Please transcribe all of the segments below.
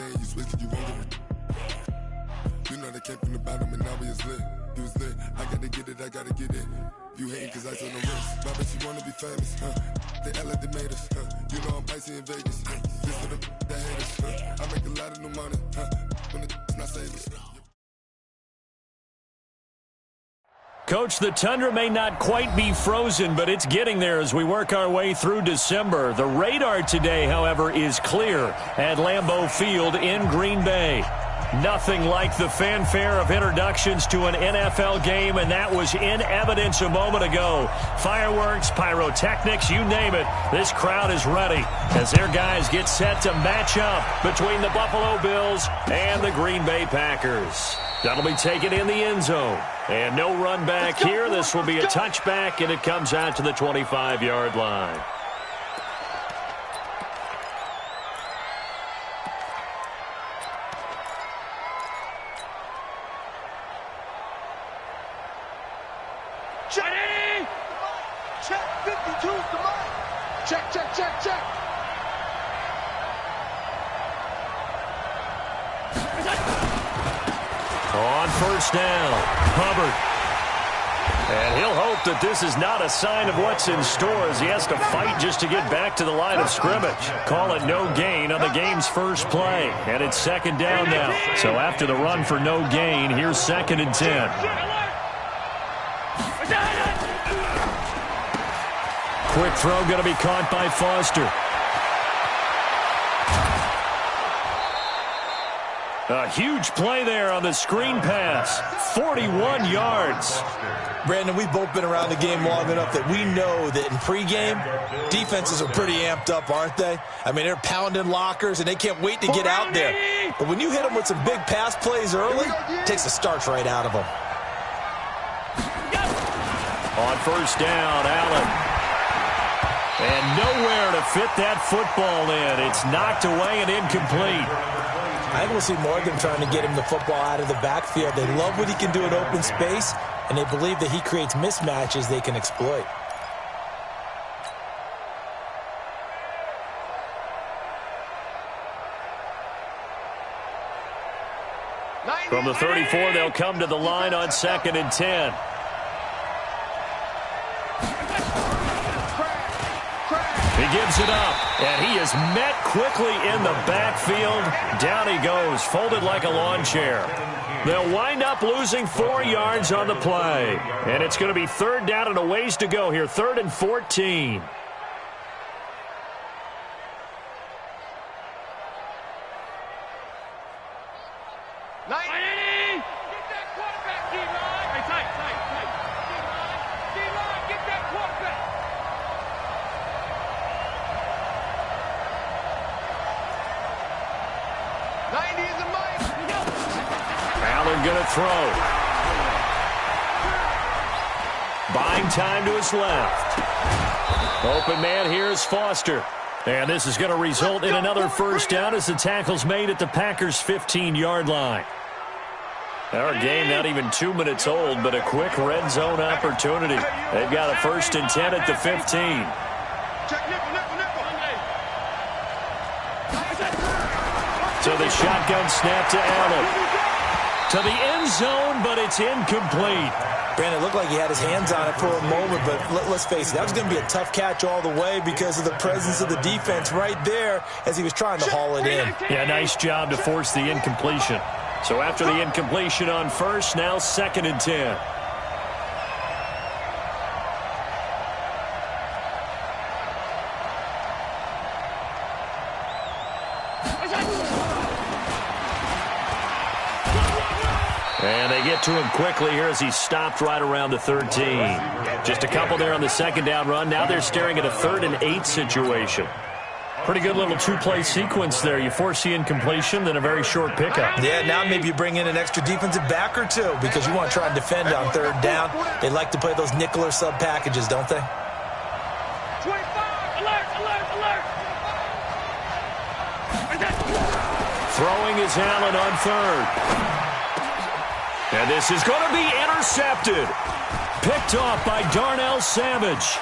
saying you switch it, you won't get it. You know they came from the bottom and now we is lit. You was lit, I gotta get it, I gotta get it. You hating cause I on the wrist. My bitch, you wanna be famous, They act like they made us, You know I'm icy in Vegas, This for the haters, I make a lot of new money, When it's not savings. Coach, the tundra may not quite be frozen, but it's getting there as we work our way through December. The radar today, however, is clear at Lambeau Field in Green Bay. Nothing like the fanfare of introductions to an NFL game, and that was in evidence a moment ago. Fireworks, pyrotechnics, you name it. This crowd is ready as their guys get set to match up between the Buffalo Bills and the Green Bay Packers. That'll be taken in the end zone. And no run back here. This will be a touchback, and it comes out to the 25-yard line. Check. Check. 52's the mark. Check. On first down, Hubbard. And he'll hope that this is not a sign of what's in store as he has to fight just to get back to the line of scrimmage. Call it no gain on the game's first play. And it's second down now. So after the run for no gain, here's 2nd and 10. Quick throw going to be caught by Foster. A huge play there on the screen pass. 41 yards. Brandon, we've both been around the game long enough that we know that in pregame, defenses are pretty amped up, aren't they? I mean, they're pounding lockers, and they can't wait to get out there. But when you hit them with some big pass plays early, it takes the starch right out of them. On first down, Allen. And nowhere to fit that football in. It's knocked away and incomplete. I think we'll see Morgan trying to get him the football out of the backfield. They love what he can do in open space, and they believe that he creates mismatches they can exploit. From the 34, they'll come to the line on 2nd and 10. He gives it up, and he is met quickly in the backfield. Down he goes, folded like a lawn chair. They'll wind up losing 4 yards on the play. And it's going to be 3rd down and a ways to go here, 3rd and 14. Going to throw. Buying time to his left. Open man here is Foster. And this is going to result in another first down as the tackle's made at the Packers' 15-yard line. Our game not even 2 minutes old, but a quick red zone opportunity. They've got a 1st and 10 at the 15. So the shotgun snap to Allen. To the end zone, but it's incomplete. Brandon, it looked like he had his hands on it for a moment, but let's face it, that was going to be a tough catch all the way because of the presence of the defense right there as he was trying to haul it in. Yeah, nice job to force the incompletion. So after the incompletion on first, now 2nd and 10. And they get to him quickly here as he stopped right around the 13. Just a couple there on the 2nd down run. Now they're staring at a 3rd and 8 situation. Pretty good little 2-play sequence there. You force the incompletion, then a very short pickup. Yeah, now maybe you bring in an extra defensive back or two because you want to try and defend on 3rd down. They like to play those nickel or sub packages, don't they? 25, alert. Throwing is Allen on 3rd. And this is going to be intercepted. Picked off by Darnell Savage.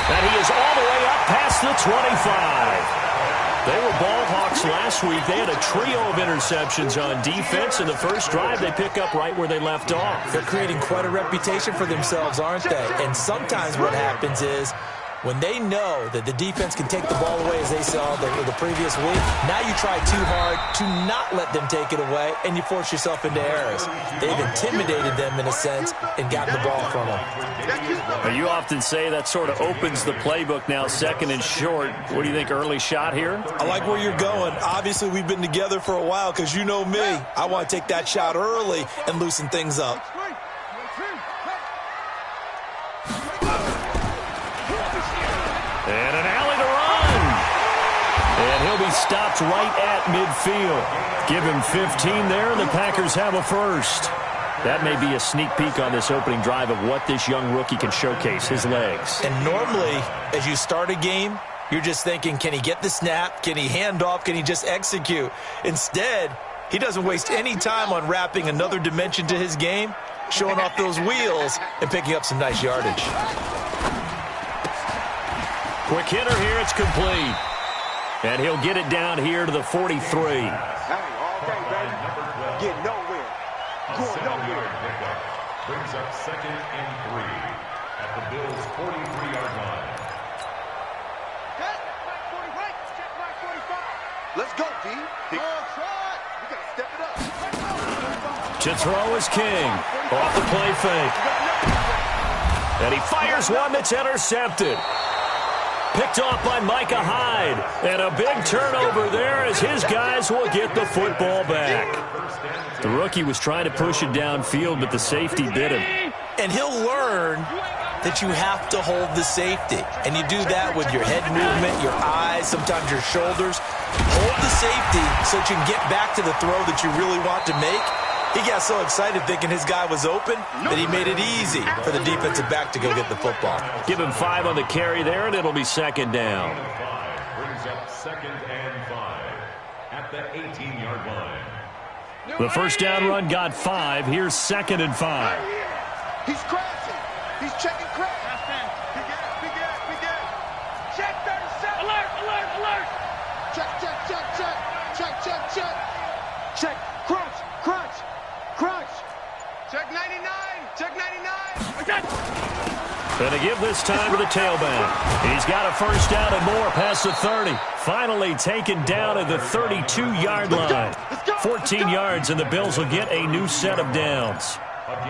And he is all the way up past the 25. They were ball hawks last week. They had a trio of interceptions on defense. In the first drive, they pick up right where they left off. They're creating quite a reputation for themselves, aren't they? And sometimes what happens is when they know that the defense can take the ball away, as they saw the previous week, now you try too hard to not let them take it away, and you force yourself into errors. They've intimidated them, in a sense, and gotten the ball from them. Now, you often say that sort of opens the playbook now, second and short. What do you think, early shot here? I like where you're going. Obviously, we've been together for a while because you know me. I want to take that shot early and loosen things up. And an alley to run. And he'll be stopped right at midfield. Give him 15 there, and the Packers have a first. That may be a sneak peek on this opening drive of what this young rookie can showcase, his legs. And normally, as you start a game, you're just thinking, can he get the snap? Can he hand off? Can he just execute? Instead, he doesn't waste any time on wrapping another dimension to his game, showing off those wheels, and picking up some nice yardage. Quick hitter here, it's complete. And he'll get it down here to the 43. Hey, all day, baby. Get nowhere. Going nowhere. Brings up 2nd and 3 at the Bills' 43-yard line. Let's go, D. We got to step it up. To throw is King. Off the play fake. And he fires one that's intercepted. Picked off by Micah Hyde. And a big turnover there as his guys will get the football back. The rookie was trying to push it downfield, but the safety bit him. And he'll learn that you have to hold the safety. And you do that with your head movement, your eyes, sometimes your shoulders. Hold the safety so that you can get back to the throw that you really want to make. He got so excited thinking his guy was open that he made it easy for the defensive back to go get the football. Give him 5 on the carry there, and it'll be second down. Brings up 2nd and 5 at the 18-yard line. The first down run got 5. Here's 2nd and 5. He's crashing. He's checking crash. Big ass. Check 37. Alert. Check. Check. Crunch. Check 99. And to give this time to the tailback. He's got a first down and more past the 30. Finally taken down at the 32-yard line. 14 yards, and the Bills will get a new set of downs.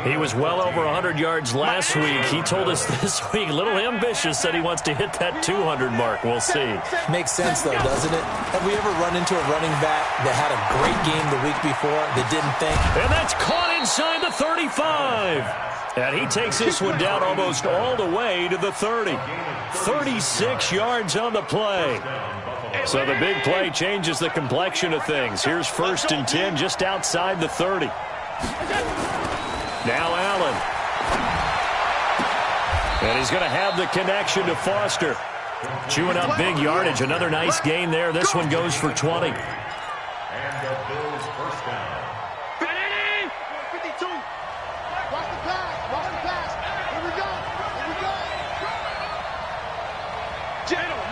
He was well over 100 yards last week. He told us this week, a little ambitious, that he wants to hit that 200 mark. We'll see. Makes sense, though, doesn't it? Have we ever run into a running back that had a great game the week before that didn't think? And that's caught inside the 35. And he takes this one down almost all the way to the 30. 36 yards on the play. So the big play changes the complexion of things. Here's 1st and 10 just outside the 30. Now Allen. And he's going to have the connection to Foster. Chewing up big yardage. Another nice gain there. This one goes for 20. And the Bills' first down. 52. Watch the pass. Here we go. Middle.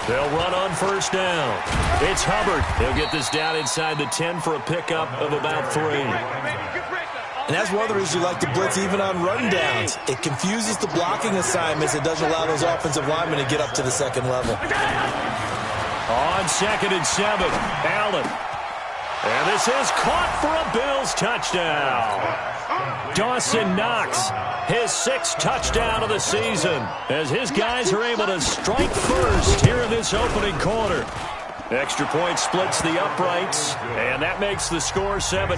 They'll run on first down. It's Hubbard. He'll get this down inside the 10 for a pickup of about 3. And that's one of the reasons you like to blitz even on run downs. It confuses the blocking assignments. It doesn't allow those offensive linemen to get up to the second level. On 2nd and 7, Allen. And this is caught for a Bills touchdown. Dawson Knox, his 6th touchdown of the season, as his guys are able to strike first here in this opening quarter. Extra point splits the uprights, and that makes the score 7-0.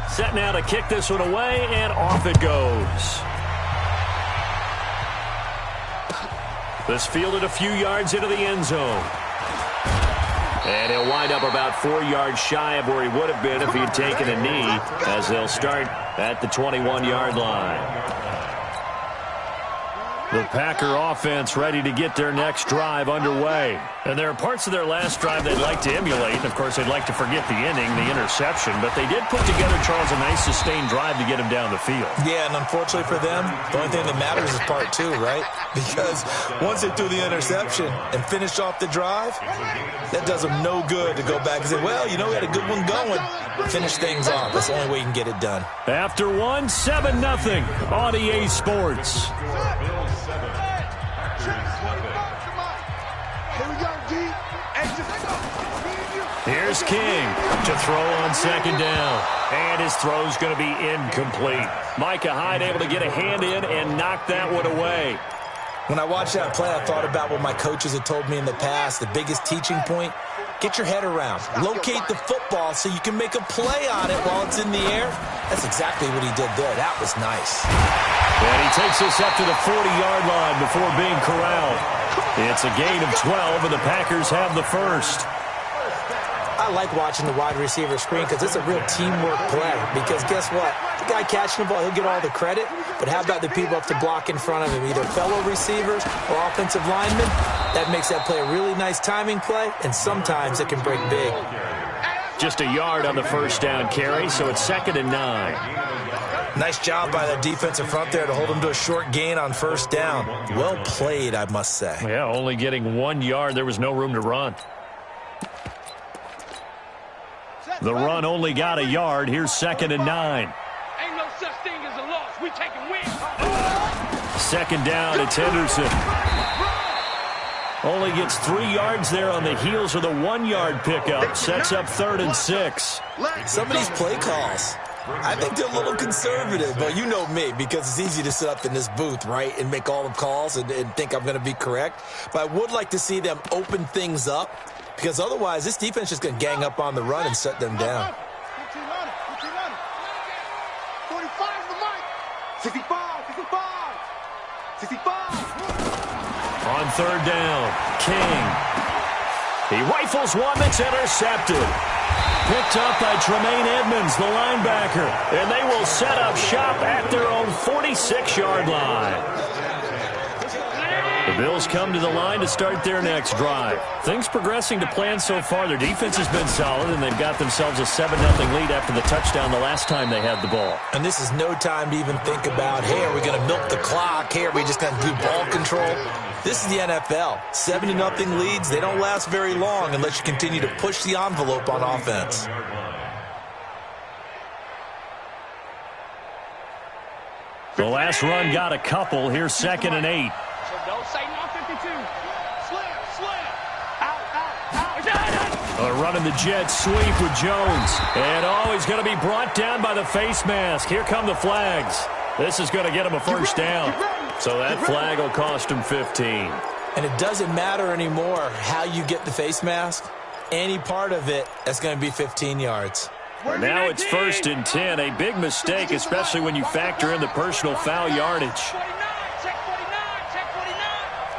Set now to kick this one away, and off it goes. This fielded a few yards into the end zone. And he'll wind up about 4 yards shy of where he would have been if he had taken a knee, as they'll start at the 21-yard line. The Packer offense ready to get their next drive underway. And there are parts of their last drive they'd like to emulate. And, of course, they'd like to forget the inning, the interception. But they did put together, Charles, a nice sustained drive to get him down the field. Yeah, and unfortunately for them, the only thing that matters is part two, right? Because once they threw the interception and finished off the drive, that does them no good to go back and say, well, you know, we had a good one going. Finish things off. That's the only way you can get it done. After 1, 7-0 on EA Sports. Here's King to throw on second down. And his throw's going to be incomplete. Micah Hyde able to get a hand in and knock that one away. When I watched that play, I thought about what my coaches had told me in the past. The biggest teaching point, get your head around. Locate the football so you can make a play on it while it's in the air. That's exactly what he did there. That was nice. And he takes us up to the 40-yard line before being corralled. It's a gain of 12, and the Packers have the first. I like watching the wide receiver screen because it's a real teamwork play. Because guess what? The guy catching the ball, he'll get all the credit. But how about the people up to block in front of him, either fellow receivers or offensive linemen? That makes that play a really nice timing play, and sometimes it can break big. Just a yard on the first down carry, so it's 2nd and 9. Nice job by the defensive front there to hold him to a short gain on first down. Well played, I must say. Yeah, only getting 1 yard. There was no room to run. The run only got a yard. Here's 2nd and 9. Ain't no such thing as a loss. We taking wins. 2nd down, it's Henderson. Only gets 3 yards there on the heels of the 1-yard pickup. Sets up 3rd and 6. Some of these play calls, I think they're a little conservative, but you know me, because it's easy to sit up in this booth, right, and make all the calls and think I'm going to be correct. But I would like to see them open things up, because otherwise this defense is going to gang up on the run and shut them down. 45 the mic. 65. On 3rd down, King. He rifles one that's intercepted. Picked up by Tremaine Edmonds, the linebacker. And they will set up shop at their own 46-yard line. The Bills come to the line to start their next drive. Things progressing to plan so far. Their defense has been solid, and they've got themselves a 7-0 lead after the touchdown the last time they had the ball. And this is no time to even think about, hey, are we going to milk the clock? Hey, are we just going to do ball control? This is the NFL. 7-0 leads, they don't last very long unless you continue to push the envelope on offense. The last run got a couple. Here's 2nd and 8. Don't say no 52. Slam. Out. Running the jet sweep with Jones. And he's going to be brought down by the face mask. Here come the flags. This is going to get him a first down. So that flag will cost him 15. And it doesn't matter anymore how you get the face mask. Any part of it, that's going to be 15 yards. Now it's 1st and 10. A big mistake, especially when you factor in the personal foul yardage. Check 49.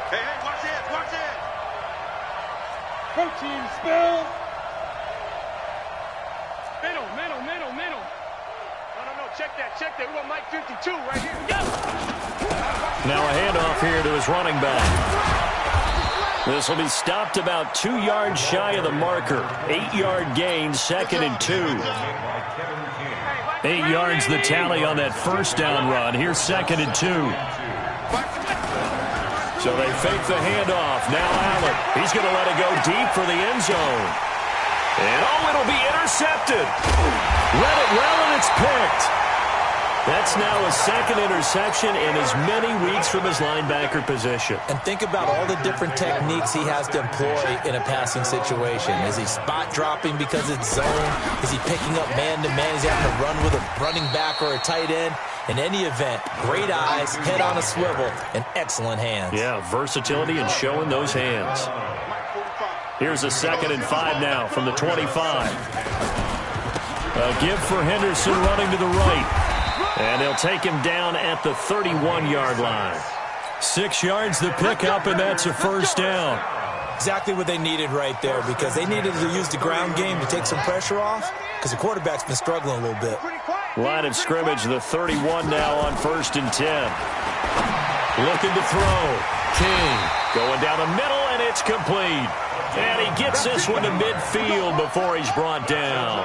Hey, watch it. Protein spill. Middle. No. Check that. We want Mike 52 right here. Go. Now a handoff here to his running back. This will be stopped about 2 yards shy of the marker. 8-yard gain, 2nd and 2. 8 yards the tally on that first down run. Here's 2nd and 2. So they fake the handoff. Now Allen. He's going to let it go deep for the end zone. And it'll be intercepted. Read it well, and it's picked. That's now a 2nd interception in as many weeks from his linebacker position. And think about all the different techniques he has to employ in a passing situation. Is he spot dropping because it's zone? Is he picking up man-to-man? Is he having to run with a running back or a tight end? In any event, great eyes, head on a swivel, and excellent hands. Yeah, versatility and showing those hands. Here's a 2nd and 5 now from the 25. A give for Henderson running to the right. And they'll take him down at the 31-yard line. 6 yards the pickup, and that's a first down. Exactly what they needed right there, because they needed to use the ground game to take some pressure off, because the quarterback's been struggling a little bit. Line of scrimmage, the 31 now on 1st and 10. Looking to throw. King going down the middle, And it's complete. And he gets this one to midfield before he's brought down.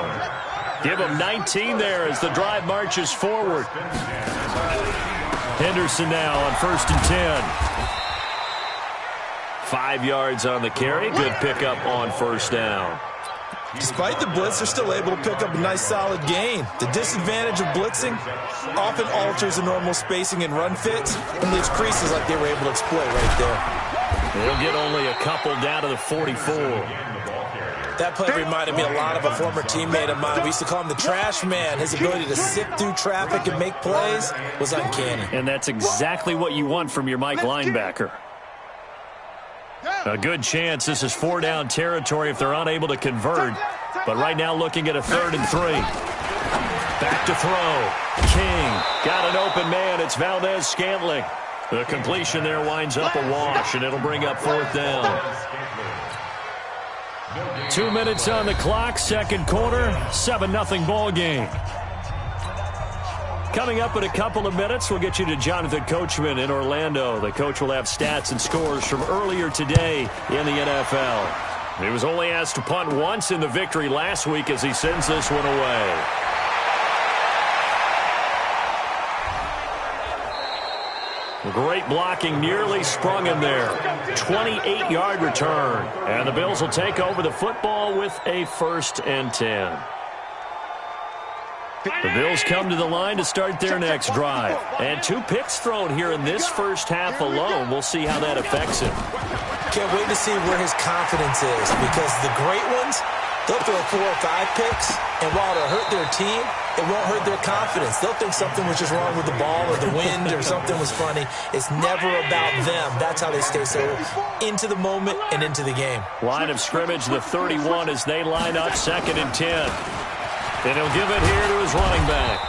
Give him 19 there as the drive marches forward. Henderson now on 1st and 10. 5 yards on the carry. Good pickup on 1st down. Despite the blitz, they're still able to pick up a nice, solid gain. The disadvantage of blitzing often alters the normal spacing and run fits and leaves creases like they were able to exploit right there. They'll get only a couple down to the 44. That play reminded me a lot of a former teammate of mine. We used to call him the trash man. His ability to sift through traffic and make plays was uncanny. And that's exactly what you want from your Mike linebacker. A good chance this is 4-down territory if they're unable to convert. But right now looking at a 3rd and 3. Back to throw. King got an open man. It's Valdez-Scantling. The completion there winds up a wash, and it'll bring up 4th down. 2 minutes on the clock, 2nd quarter, 7-0 ball game. Coming up in a couple of minutes, we'll get you to Jonathan Coachman in Orlando. The coach will have stats and scores from earlier today in the NFL. He was only asked to punt once in the victory last week as he sends this one away. Great blocking, nearly sprung him there. 28-yard return. And the Bills will take over the football with a 1st and 10. The Bills come to the line to start their next drive. And 2 picks thrown here in this first half alone. We'll see how that affects him. Can't wait to see where his confidence is, because the great ones, they'll throw 4 or 5 picks, and while it'll hurt their team, it won't hurt their confidence. They'll think something was just wrong with the ball or the wind or something was funny. It's never about them. That's how they stay so into the moment and into the game. Line of scrimmage, the 31 as they line up, 2nd and 10. And he'll give it here to his running back.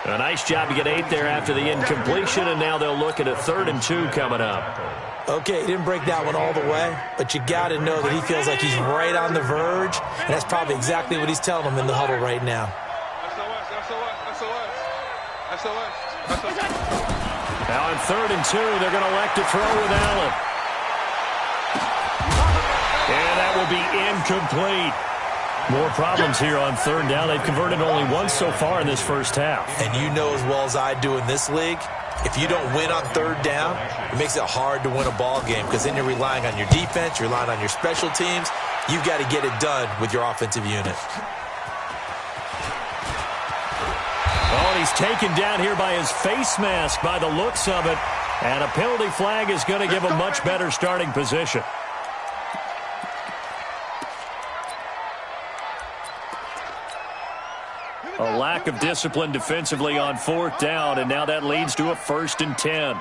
A nice job to get 8 there after the incompletion, and now they'll look at a 3rd and 2 coming up. Okay, he didn't break that one all the way, but you got to know that he feels like he's right on the verge, and that's probably exactly what he's telling them in the huddle right now. Now on 3rd and 2, they're going to elect to throw with Allen. And that will be incomplete. More problems here on 3rd down. They've converted only once so far in this first half. And you know as well as I do in this league, if you don't win on 3rd down, it makes it hard to win a ball game, because then you're relying on your defense, you're relying on your special teams. You've got to get it done with your offensive unit. Oh, and he's taken down here by his face mask by the looks of it. And a penalty flag is going to give him much better starting position. A lack of discipline defensively on 4th down, and now that leads to a 1st and 10.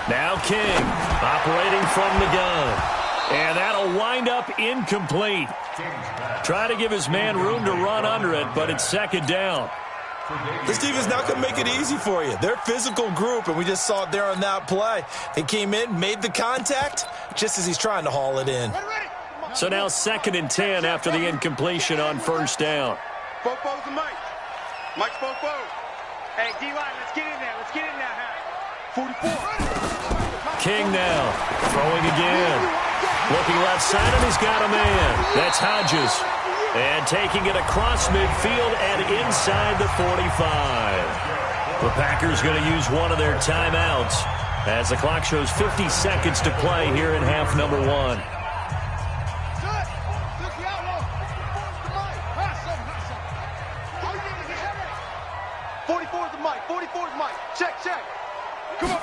Now King operating from the gun. And that'll wind up incomplete. Try to give his man room to run under it, but it's 2nd down. This team is not going to make it easy for you. They're a physical group, and we just saw it there on that play. They came in, made the contact, just as he's trying to haul it in. So now 2nd and 10 after the incompletion on 1st down. Fofo's the Mike. Mike's Fofo. Hey, D-line, let's get in there. Let's get in there, 44. King now throwing again. Looking left side, and he's got a man. That's Hodges. And taking it across midfield and inside the 45. The Packers going to use one of their timeouts as the clock shows 50 seconds to play here in half number 1. 44's the Mike. 44's Mike. Check. Come on.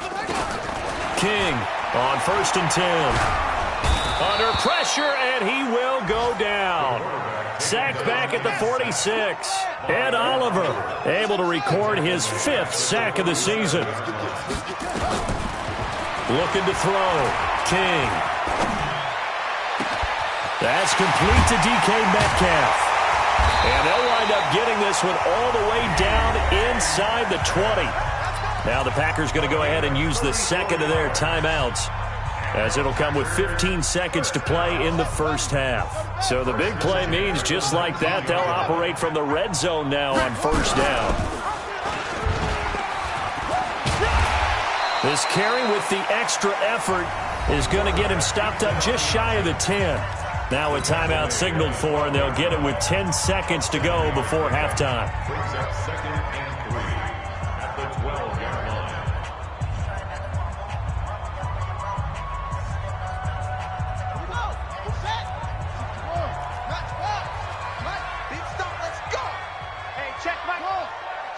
King on 1st and 10. Under pressure, and he will go down. Sacked back at the 46. Ed Oliver able to record his 5th sack of the season. Looking to throw. King. That's complete to DK Metcalf. And they'll wind up getting this one all the way down inside the 20. Now the Packers going to go ahead and use the 2nd of their timeouts, as it'll come with 15 seconds to play in the first half. So the big play means just like that, they'll operate from the red zone now on 1st down. This carry with the extra effort is going to get him stopped up just shy of the 10. Now a timeout signaled for, and they'll get it with 10 seconds to go before halftime. Brings up 2nd and 3 at the 12-yard line.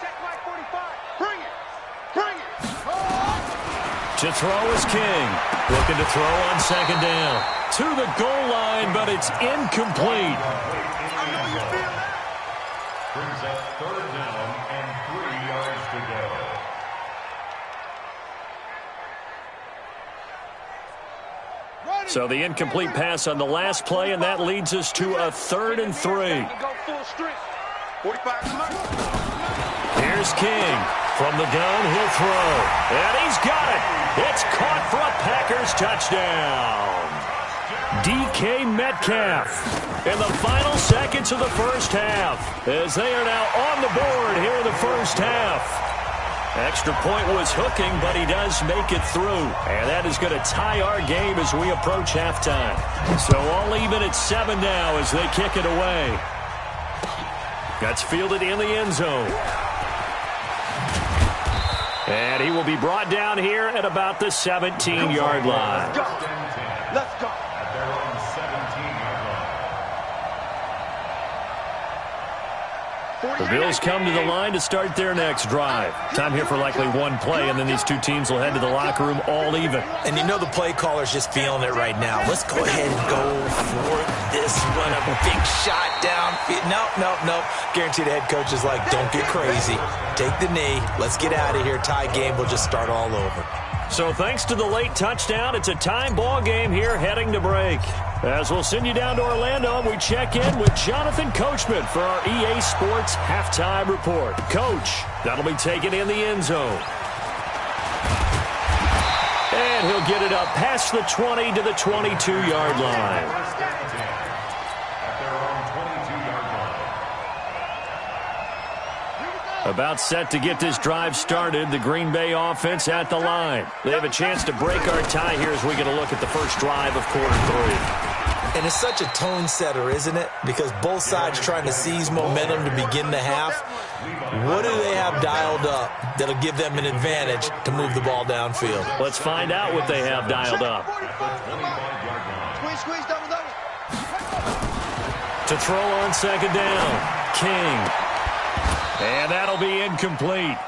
Check Mike 45. Bring it. To throw is King. Looking to throw on 2nd down. To the goal line, but it's incomplete. I know you feel that. Brings up 3rd down and 3 yards to go. So the incomplete pass on the last play, and that leads us to a 3rd and 3. Go full strength. 45 to Mike. Here's King. From the gun, he'll throw. And he's got it. It's caught for a Packers touchdown. DK Metcalf in the final seconds of the first half, as they are now on the board here in the first half. Extra point was hooking, but he does make it through. And that is going to tie our game as we approach halftime. So all even at 7 now as they kick it away. That's fielded in the end zone. And he will be brought down here at about the 17-yard line. Let's go. At their own 17-yard line. The Bills come to the line to start their next drive. Time here for likely one play, and then these two teams will head to the locker room all even. And you know the play caller's just feeling it right now. Let's go ahead and go for this one. A big shot downfield. Nope. Guaranteed the head coach is like, don't get crazy. Take the knee. Let's get out of here. Tie game. We'll just start all over. So thanks to the late touchdown, it's a time ball game here heading to break. As we'll send you down to Orlando, we check in with Jonathan Coachman for our EA Sports Halftime Report. Coach, that'll be taken in the end zone. And he'll get it up past the 20 to the 22-yard line. About set to get this drive started, the Green Bay offense at the line. They have a chance to break our tie here as we get a look at the first drive of quarter 3. And it's such a tone setter, isn't it? Because both sides trying to seize momentum to begin the half. What do they have dialed up that'll give them an advantage to move the ball downfield? Let's find out what they have dialed up. Squeeze, double. To throw on 2nd down, King. And that'll be incomplete.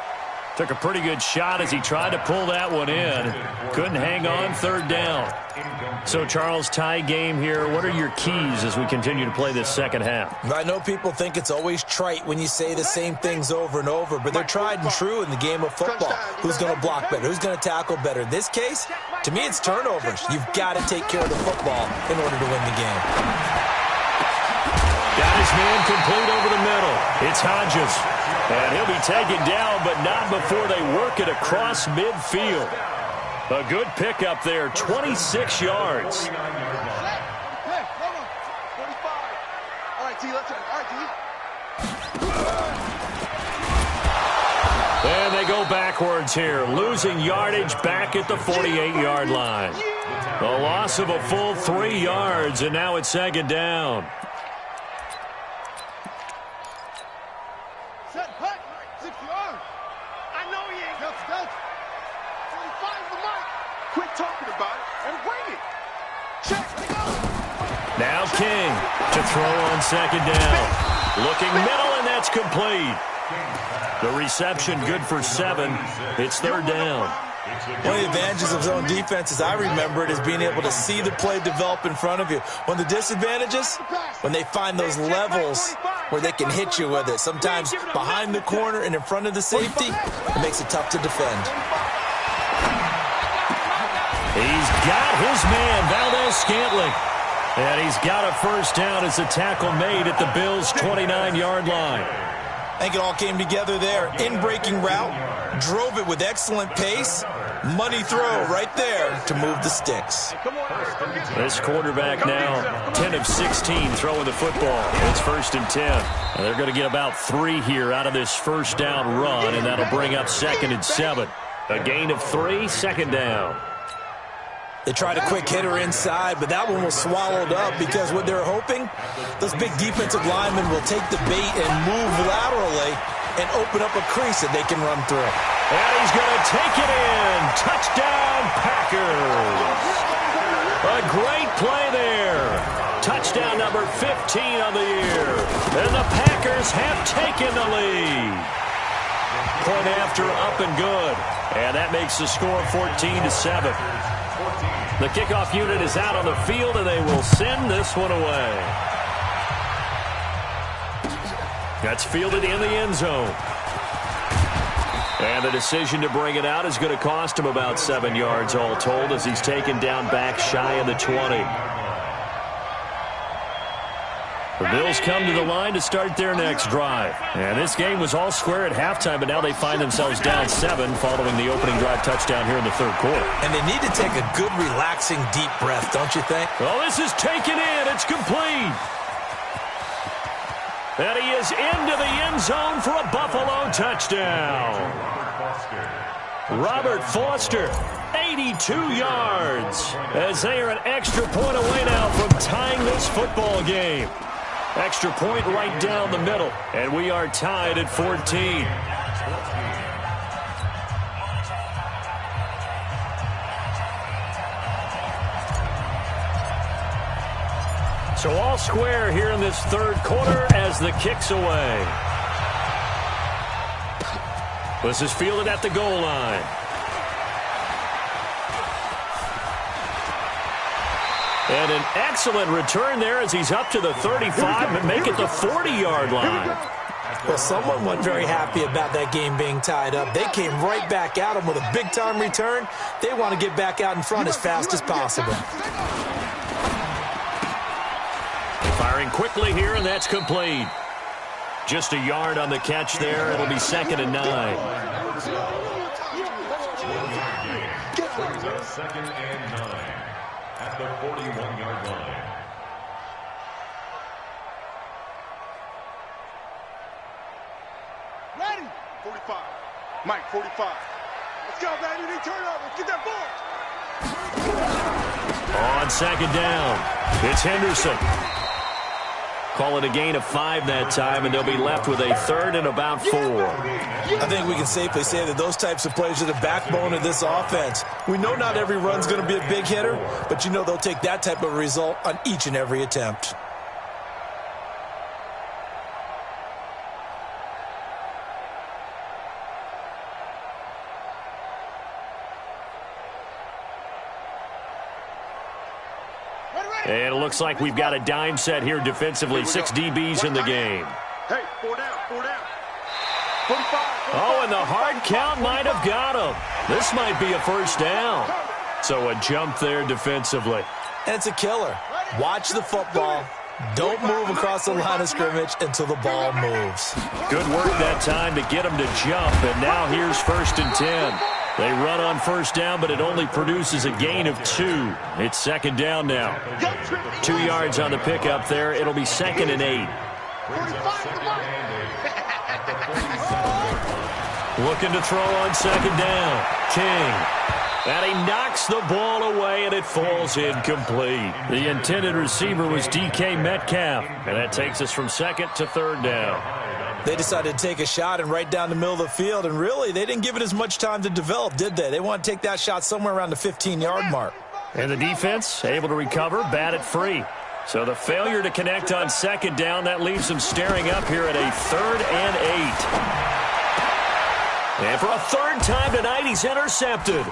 Took a pretty good shot as he tried to pull that one in. Couldn't hang on 3rd down. So, Charles, tie game here. What are your keys as we continue to play this second half? I know people think it's always trite when you say the same things over and over, but they're tried and true in the game of football. Who's going to block better? Who's going to tackle better? In this case, to me, it's turnovers. You've got to take care of the football in order to win the game. Got his man complete over the middle. It's Hodges. And he'll be taken down, but not before they work it across midfield. A good pickup there, 26 yards. And they go backwards here, losing yardage back at the 48-yard line. A loss of a full 3 yards, and now it's 2nd down. Now King to throw on 2nd down. Looking middle, and that's complete. The reception good for 7. It's 3rd down. One of the advantages of zone defense, as I remember it, is being able to see the play develop in front of you. One of the disadvantages, when they find those levels where they can hit you with it. Sometimes behind the corner and in front of the safety, it makes it tough to defend. He's got his man, Valdez-Scantling. And he's got a first down as the tackle made at the Bills' 29-yard line. I think it all came together there. In-breaking route, drove it with excellent pace. Money throw right there to move the sticks. This quarterback now 10 of 16 throwing the football. It's 1st and 10. And they're going to get about 3 here out of this first down run, and that'll bring up 2nd and 7. A gain of 3, second down. They tried a quick hitter inside, but that one was swallowed up because what they're hoping, those big defensive linemen will take the bait and move laterally and open up a crease that they can run through. And he's going to take it in. Touchdown, Packers. A great play there. Touchdown number 15 on the year. And the Packers have taken the lead. Point after up and good. And that makes the score 14-7. The kickoff unit is out on the field, and they will send this one away. That's fielded in the end zone. And the decision to bring it out is going to cost him about 7 yards all told as he's taken down back shy of the 20. The Bills come to the line to start their next drive. And this game was all square at halftime, but now they find themselves down 7 following the opening drive touchdown here in the third quarter. And they need to take a good, relaxing, deep breath, don't you think? Well, this is taken in. It's complete. And he is into the end zone for a Buffalo touchdown. Robert Foster, 82 yards, as they are an extra point away now from tying this football game. Extra point right down the middle, and we are tied at 14. So all square here in this third quarter as the kick's away. This is fielded at the goal line. And an excellent return there as he's up to the 35 and make it the 40-yard line. Well, someone wasn't very happy about that game being tied up. They came right back at him with a big-time return. They want to get back out in front as fast as possible. Firing quickly here, and that's complete. Just a yard on the catch there. It'll be 2nd and 9. Second and 9 at the 41-yard line. Ready? 45. Mike, 45. Let's go, baby. They turn over. Let's get that ball. On 2nd down, it's Henderson. Call it a gain of 5 that time, and they'll be left with a 3rd and about 4. I think we can safely say that those types of plays are the backbone of this offense. We know not every run's going to be a big hitter, but you know they'll take that type of result on each and every attempt. And it looks like we've got a dime set here defensively. 6 DBs in the game. Hey, 4 down, 4 down. 45. Oh, and the hard count might have got him. This might be a first down. So a jump there defensively. And it's a killer. Watch the football. Don't move across the line of scrimmage until the ball moves. Good work that time to get him to jump. And now here's 1st and 10. They run on first down, but it only produces a gain of 2. It's 2nd down now. 2 yards on the pickup there. It'll be 2nd and 8. Looking to throw on 2nd down. King. And he knocks the ball away, and it falls incomplete. The intended receiver was DK Metcalf, and that takes us from 2nd to 3rd down. They decided to take a shot and right down the middle of the field, and really, they didn't give it as much time to develop, did they? They want to take that shot somewhere around the 15-yard mark. And the defense able to recover, bat it free. So the failure to connect on 2nd down, that leaves them staring up here at a 3rd and 8. And for a 3rd time tonight, he's intercepted.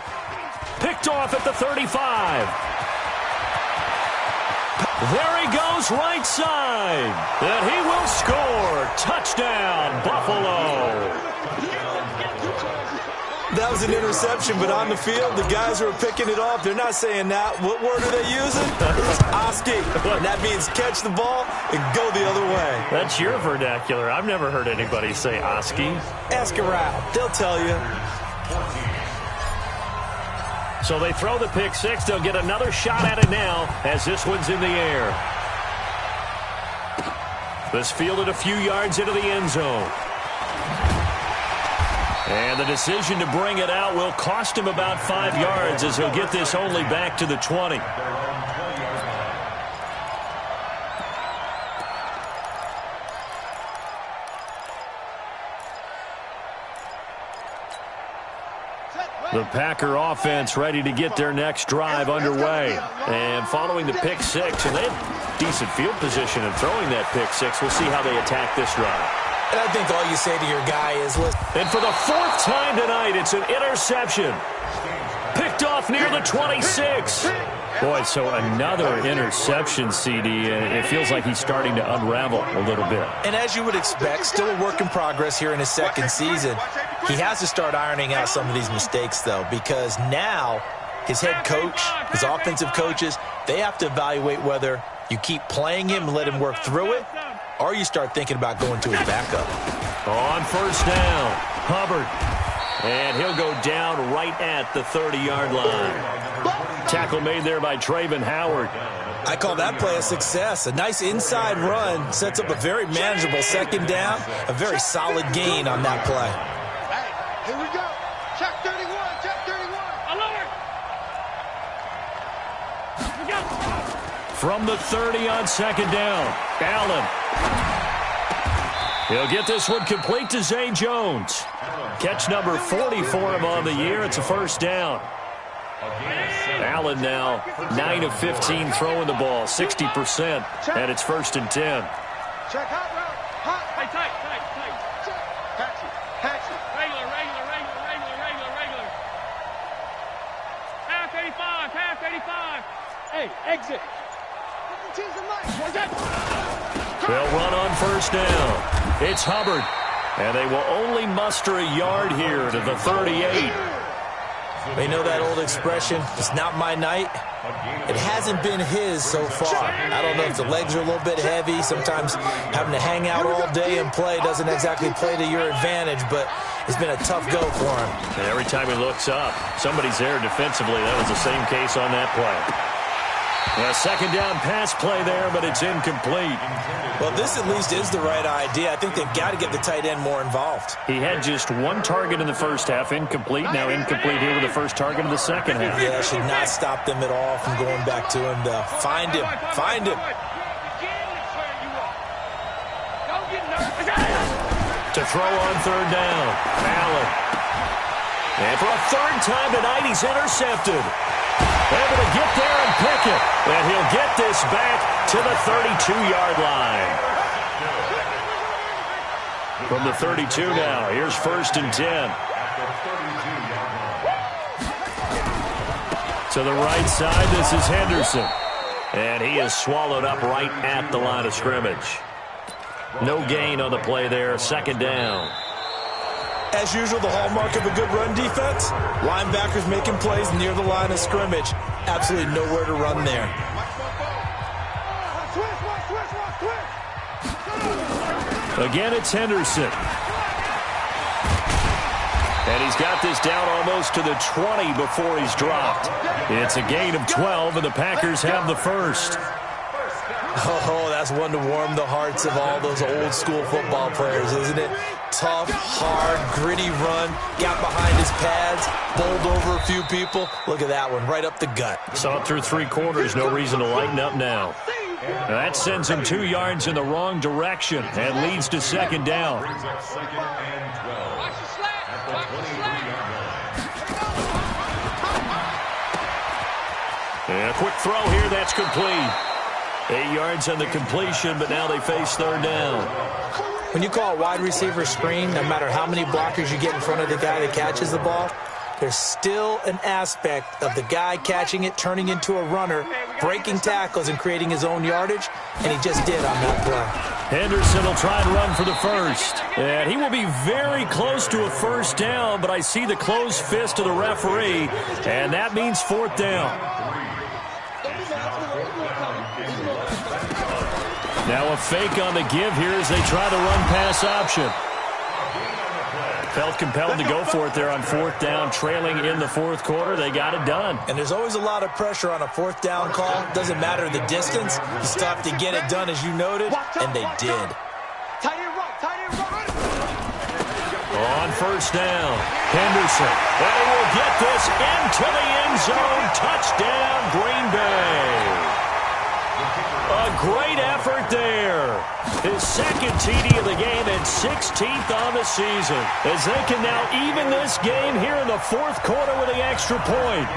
Picked off at the 35. There he goes right side. And he will score. Touchdown, Buffalo. That was an interception, but on the field, the guys who are picking it off, they're not saying that. What word are they using? It's Oski. And that means catch the ball and go the other way. That's your vernacular. I've never heard anybody say Oski. Ask around. They'll tell you. So they throw the pick 6. They'll get another shot at it now as this one's in the air. This fielded a few yards into the end zone. And the decision to bring it out will cost him about 5 yards as he'll get this only back to the 20. The Packer offense ready to get their next drive underway. And following the pick six, and they have decent field position in throwing that pick six. We'll see how they attack this drive. And I think all you say to your guy is, listen. And for the 4th time tonight, it's an interception. Picked off near the 26. Boy, so another interception, CD, and it feels like he's starting to unravel a little bit. And as you would expect, still a work in progress here in his second season. He has to start ironing out some of these mistakes, though, because now his head coach, his offensive coaches, they have to evaluate whether you keep playing him and let him work through it, or you start thinking about going to his backup. On first down, Hubbard. And he'll go down right at the 30-yard line. Tackle made there by Trayvon Howard. I call that play a success. A nice inside run sets up a very manageable second down, a very solid gain on that play. Hey, here we go. Check 31, check 31. Alert. From the 30 on second down, Allen. He'll get this one complete to Zay Jones. Catch number 40 for him on the year. It's a first down. Allen now 9 of 15 throwing the ball, 60%, and it's 1st and 10. Check hot route. Hot. Hey, tight. Patch it. Regular. Half 85. Hey, exit. They'll run on first down. It's Hubbard. And they will only muster a yard here to the 38. They know that old expression, it's not my night. It hasn't been his so far. I don't know if the legs are a little bit heavy. Sometimes having to hang out all day and play doesn't exactly play to your advantage, but it's been a tough go for him. And every time he looks up, somebody's there defensively. That was the same case on that play. A second down pass play there, but it's incomplete. Well, this at least is the right idea. I think they've got to get the tight end more involved. He had just 1 target in the first half, incomplete. Now incomplete here with the first target of the second half. Yeah, should not stop them at all from going back to him, though. Find him. To throw on third down, Allen. And for a 3rd time tonight, he's intercepted. Able to get there and pick it. And he'll get this back to the 32-yard line. From the 32 now, here's 1st and 10. To the right side, this is Henderson. And he is swallowed up right at the line of scrimmage. No gain on the play there, 2nd down. As usual, the hallmark of a good run defense, linebackers making plays near the line of scrimmage. Absolutely nowhere to run there. Again, it's Henderson. And he's got this down almost to the 20 before he's dropped. It's a gain of 12, and the Packers have the first. Oh, that's one to warm the hearts of all those old school football players, isn't it? Tough, hard, gritty run, got behind his pads, bowled over a few people. Look at that one, right up the gut. Saw it through 3 quarters, no reason to lighten up now. That sends him 2 yards in the wrong direction and leads to 2nd down. And a quick throw here, that's complete. 8 yards on the completion, but now they face 3rd down. When you call a wide receiver screen, no matter how many blockers you get in front of the guy that catches the ball, there's still an aspect of the guy catching it, turning into a runner, breaking tackles and creating his own yardage, and he just did on that play. Henderson will try and run for the first. And he will be very close to a 1st down, but I see the closed fist of the referee, and that means 4th down. Now a fake on the give here as they try the run-pass option. Felt compelled to go for it there on 4th down, trailing in the 4th quarter. They got it done. And there's always a lot of pressure on a 4th down call. Doesn't matter the distance. You still have to get it done, as you noted, and they did. On first down, Henderson. And he will get this into the end zone. Touchdown, Green Bay. A great effort there. His second TD of the game and 16th on the season. As they can now even this game here in the fourth quarter with the extra point.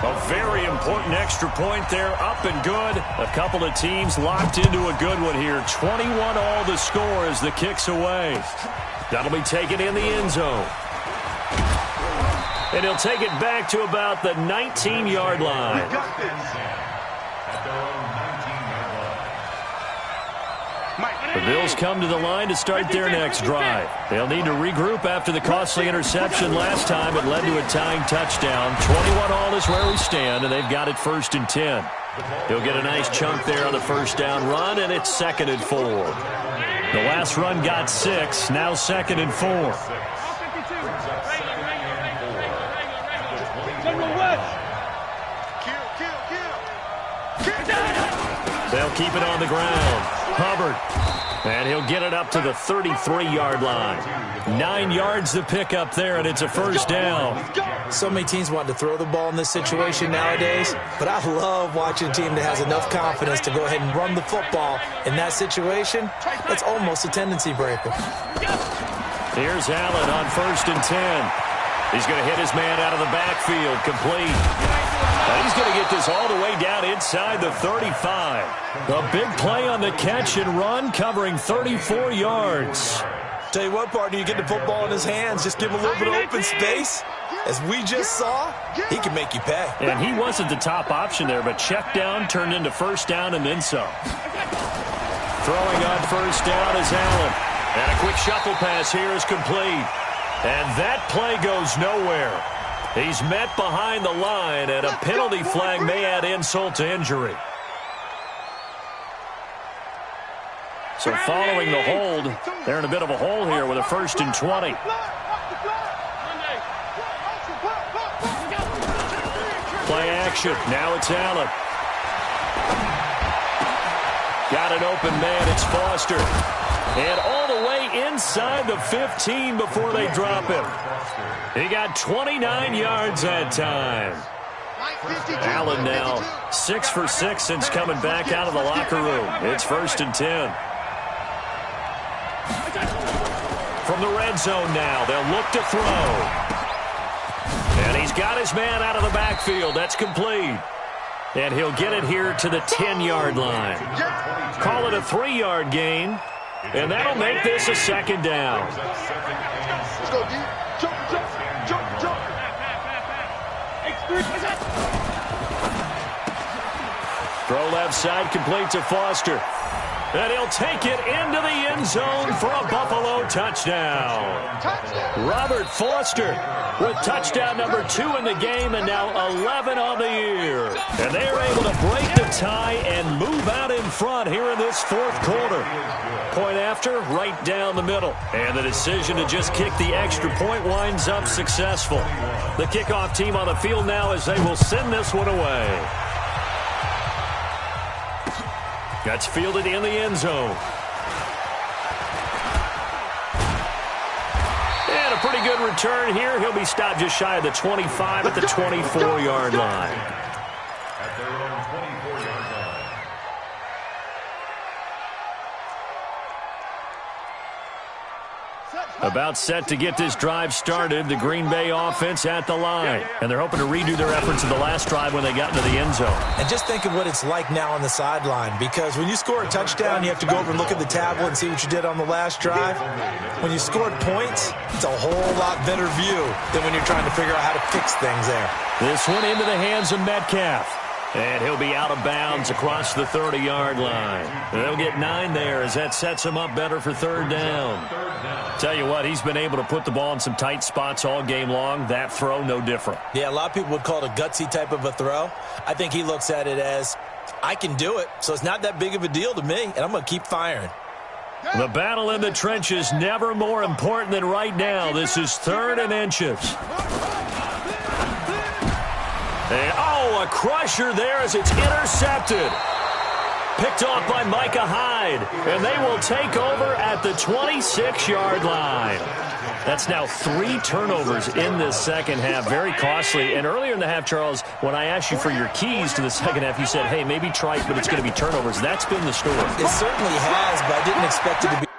A very important extra point there, up and good. A couple of teams locked into a good one here. 21 all the score as the kick's away. That'll be taken in the end zone. And he'll take it back to about the 19-yard line. The Bills come to the line to start their next drive. They'll need to regroup after the costly interception last time. It led to a tying touchdown. 21 all is where we stand, and they've got it 1st and 10. He'll get a nice chunk there on the first down run, and it's 2nd and 4. The last run got 6, now 2nd and 4. They'll keep it on the ground. Hubbard. And he'll get it up to the 33-yard line. 9 yards to pick up there, and it's a first down. So many teams want to throw the ball in this situation nowadays, but I love watching a team that has enough confidence to go ahead and run the football. In that situation, that's almost a tendency breaker. Here's Allen on 1st and 10. He's going to hit his man out of the backfield, complete. He's going to get this all the way down inside the 35. A big play on the catch and run, covering 34 yards. Tell you what, partner, you get the football in his hands, just give him a little bit of open space. As we just saw, he can make you pay. And he wasn't the top option there, but check down turned into first down and then some. Throwing on first down is Allen. And a quick shuffle pass here is complete. And that play goes nowhere. He's met behind the line, and a penalty flag may add insult to injury. So following the hold, they're in a bit of a hole here with a 1st and 20. Play action. Now it's Allen. Got an open man. It's Foster. And all the way inside the 15 before they drop him. He got 29 yards that time. Allen now 6 for 6 since coming back out of the locker room. It's 1st and 10. From the red zone now, they'll look to throw. And he's got his man out of the backfield. That's complete. And he'll get it here to the 10-yard line. Call it a 3-yard gain. And that'll make this a 2nd down. Let's go, D. Jump, jump, jump, jump. Throw left side, complete to Foster. And he'll take it into the end zone for a Buffalo touchdown. Robert Foster with touchdown number 2 in the game and now 11 on the year. And they're able to break the tie and move out in front here in this fourth quarter. Point after, right down the middle. And the decision to just kick the extra point winds up successful. The kickoff team on the field now as they will send this one away. That's fielded in the end zone. And a pretty good return here. He'll be stopped just shy of the 25 at the 24-yard line. At their own 24-yard line. About set to get this drive started. The Green Bay offense at the line. And they're hoping to redo their efforts of the last drive when they got into the end zone. And just think of what it's like now on the sideline, because when you score a touchdown, you have to go over and look at the tablet and see what you did on the last drive. When you scored points, it's a whole lot better view than when you're trying to figure out how to fix things there. This one into the hands of Metcalf. And he'll be out of bounds across the 30-yard line. They'll get 9 there as that sets him up better for 3rd down. Tell you what, he's been able to put the ball in some tight spots all game long. That throw, no different. Yeah, a lot of people would call it a gutsy type of a throw. I think he looks at it as, I can do it, so it's not that big of a deal to me, and I'm going to keep firing. The battle in the trenches never more important than right now. This is 3rd and inches. And, a crusher there as it's intercepted. Picked off by Micah Hyde, and they will take over at the 26-yard line. That's now 3 turnovers in this second half. Very costly. And earlier in the half, Charles, when I asked you for your keys to the second half, you said, hey, maybe try it, but it's going to be turnovers. That's been the story. It certainly has, but I didn't expect it to be